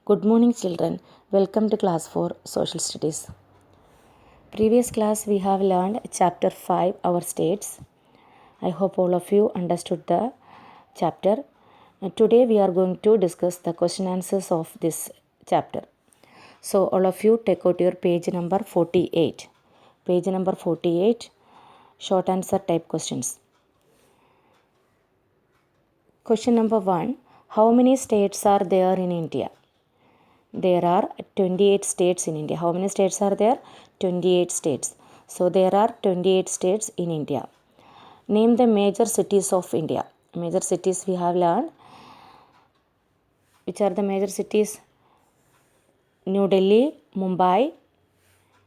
Good morning, children. Welcome to class 4 Social Studies. Previous class we have learned chapter 5, our states. I hope all of you understood the chapter. Today we are going to discuss the question answers of this chapter. So all of you take out your page number 48. Page number 48, short answer type questions. Question number 1. How many states are there in India? There are 28 states in India. How many states are there? 28 states. So there are 28 states in India. Name the major cities of India. Major cities we have learned. Which are the major cities? New Delhi, Mumbai,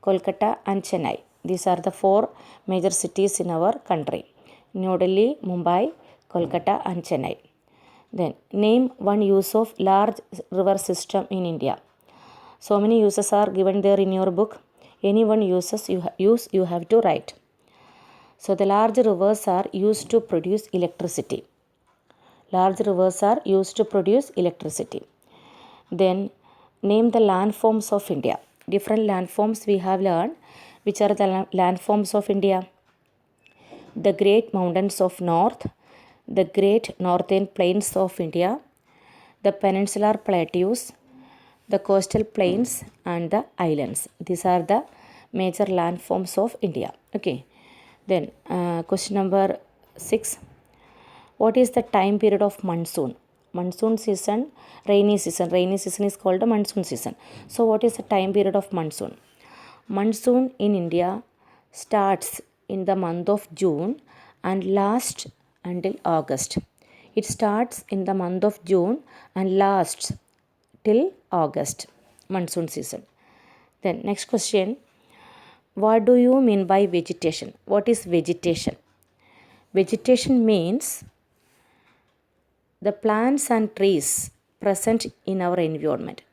Kolkata and Chennai. These are the 4 major cities in our country. New Delhi, Mumbai, Kolkata and Chennai. Then name one use of large river system in India. So many uses are given there in your book. Any one uses you have to write. So the large rivers are used to produce electricity. Large rivers are used to produce electricity. Then name the landforms of India. Different landforms we have learned. Which are the landforms of India? The great mountains of north, the great northern plains of India, the peninsular plateaus, the coastal plains and the islands. These are the major landforms of India. Okay. Then question number 6. What is the time period of monsoon? Monsoon season, rainy season. Rainy season is called the monsoon season. So what is the time period of monsoon? Monsoon in India starts in the month of June and lasts until August. It starts in the month of June and lasts till August, monsoon season. Then next question. What do you mean by vegetation? What is vegetation? Vegetation means the plants and trees present in our environment.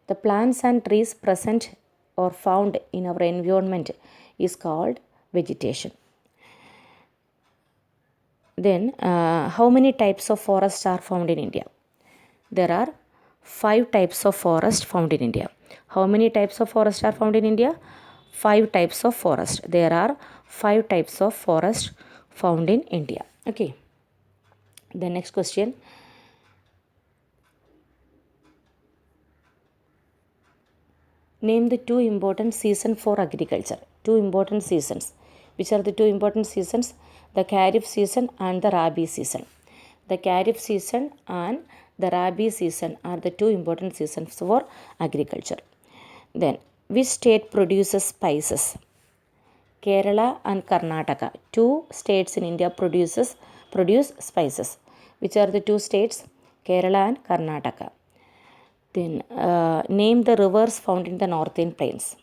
The plants and trees present or found in our environment is called vegetation. Then how many types of forests are found in India? There are 5 types of forest found in India. How many types of forest are found in India? 5 types of forest. There are 5 types of forest found in India. Okay. The next question. Name the 2 important seasons for agriculture. 2 important seasons. Which are the 2 important seasons? The Kharif season and the Rabi season. The Kharif season and the Rabi season are the 2 important seasons for agriculture. Then, which state produces spices? Kerala and Karnataka. 2 states in India produce spices. Which are the 2 states? Kerala and Karnataka. Then, name the rivers found in the northern plains.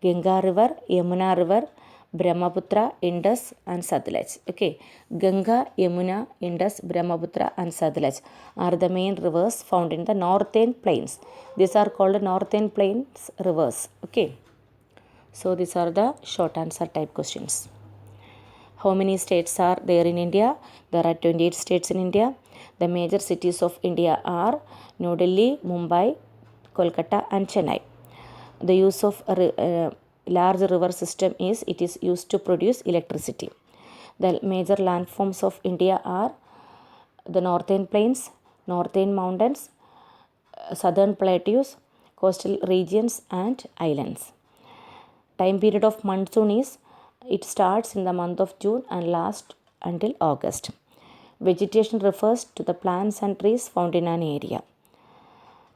Ganga River, Yamuna River, Brahmaputra, Indus and Satluj. Okay, Ganga, Yamuna, Indus, Brahmaputra and Satluj are the main rivers found in the northern plains. These are called northern plains rivers. Okay, so these are the short answer type questions. How many states are there in India? There are 28 states in India. The major cities of India are New Delhi, Mumbai, Kolkata and Chennai. The use of a large river system is it is used to produce electricity. The major landforms of India are the northern plains, northern mountains, southern plateaus, coastal regions and islands. Time period of monsoon is it starts in the month of June and lasts until August. Vegetation refers to the plants and trees found in an area.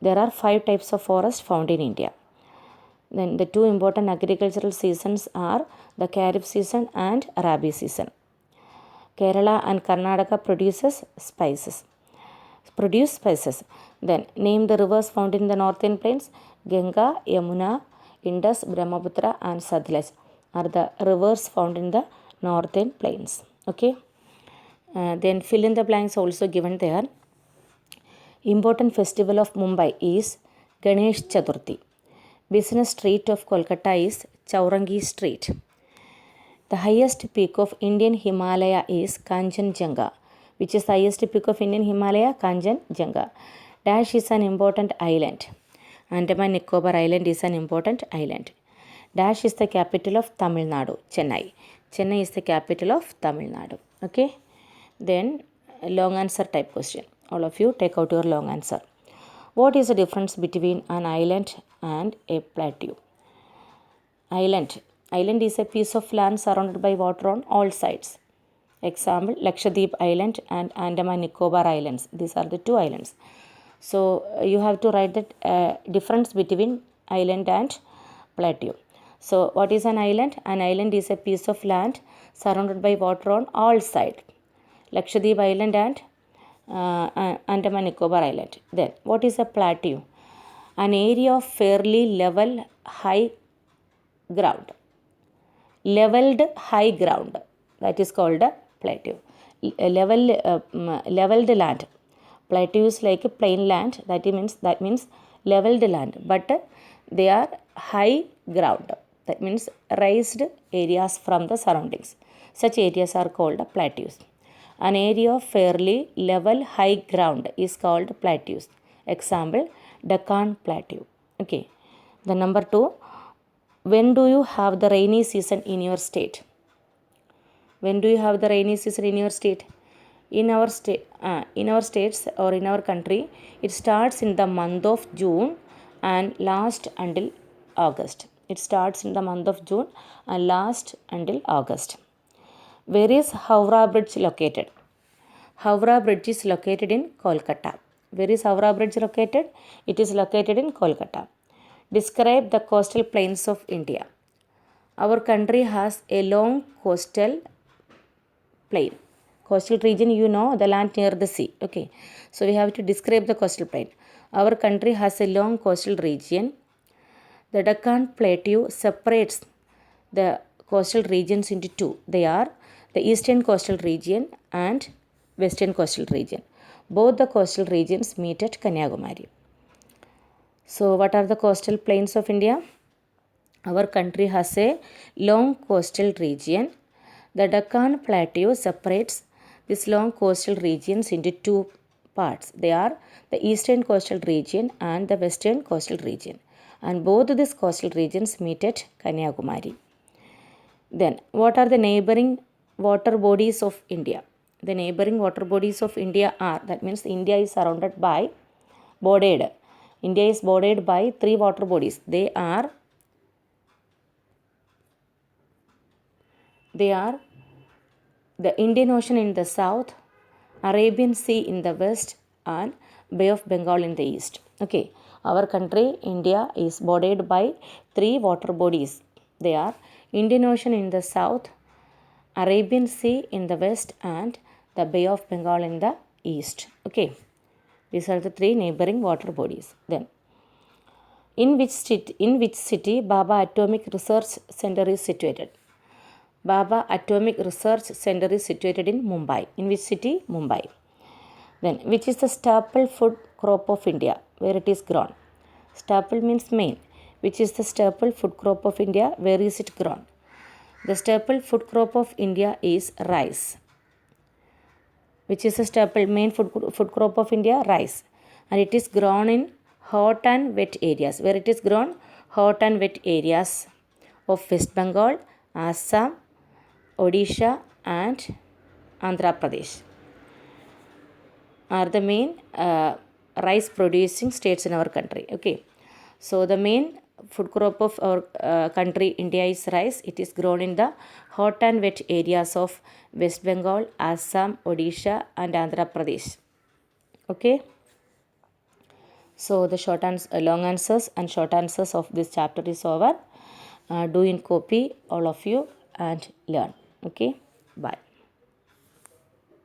There are 5 types of forest found in India. Then the 2 important agricultural seasons are the Kharif season and Rabi season. Kerala and Karnataka produce spices. Then name the rivers found in the northern plains. Ganga, Yamuna, Indus, Brahmaputra and Satluj are the rivers found in the northern plains. Okay. Then fill in the blanks also given there. Important festival of Mumbai is Ganesh Chaturthi. Business street of Kolkata is Chaurangi Street. The highest peak of Indian Himalaya is Kanchenjunga. Which is the highest peak of Indian Himalaya? Kanchenjunga. Dash is an important island. Andaman Nicobar Island is an important island. Dash is the capital of Tamil Nadu, Chennai. Chennai is the capital of Tamil Nadu. Okay. Then long answer type question. All of you take out your long answer. What is the difference between an island and a plateau? Island. Island is a piece of land surrounded by water on all sides. Example, Lakshadweep Island and Andaman Nicobar Islands. These are the two islands. So you have to write the difference between island and plateau. So what is an island? An island is a piece of land surrounded by water on all sides. Lakshadweep Island and Andaman Nicobar Island. Then what is a plateau? An area of fairly level high ground. Leveled high ground. That is called a plateau. Leveled land. Plateau is like a plain land. That means leveled land. But they are high ground. That means raised areas from the surroundings. Such areas are called plateaus. An area of fairly level high ground is called plateaus. Example, Deccan Plateau. Okay. The number 2. When do you have the rainy season in your state? When do you have the rainy season in your state? In our states or in our country, it starts in the month of June and lasts until August. It starts in the month of June and lasts until August. Where is Howrah Bridge located? Howrah Bridge is located in Kolkata. Where is Howrah Bridge located? It is located in Kolkata. Describe the coastal plains of India. Our country has a long coastal plain. Coastal region, you know, the land near the sea. Okay. So we have to describe the coastal plain. Our country has a long coastal region. The Deccan Plateau separates the coastal regions into two. They are the eastern coastal region and western coastal region. Both the coastal regions meet at Kanyakumari. So what are the coastal plains of India? Our country has a long coastal region. The Deccan Plateau separates these long coastal regions into two parts. They are the eastern coastal region and the western coastal region. And both these coastal regions meet at Kanyakumari. Then, what are the neighboring water bodies of India? The neighboring water bodies of India are, that means India is surrounded by, India is bordered by 3 water bodies. They are the Indian Ocean in the south, Arabian Sea in the west, and Bay of Bengal in the east. Okay, our country, India, is bordered by 3 water bodies. They are Indian Ocean in the south, Arabian Sea in the west, and the Bay of Bengal in the east. Okay, these are the 3 neighboring water bodies. Then, in which city Baba Atomic Research Center is situated? Baba Atomic Research Center is situated in Mumbai. In which city? Mumbai. Then, which is the staple food crop of India? Where it is grown? Staple means main. Which is the staple food crop of India? Where is it grown? The staple food crop of India is rice. Which is the staple main food crop of India? Rice. And it is grown in hot and wet areas. Where it is grown? Hot and wet areas of West Bengal, Assam, Odisha and Andhra Pradesh are the main rice producing states in our country. Okay. So the main food crop of our country, India, is rice. It is grown in the hot and wet areas of West Bengal, Assam, Odisha and Andhra Pradesh. Okay. So the long answers and short answers of this chapter is over. Do in copy all of you and learn. Okay. Bye.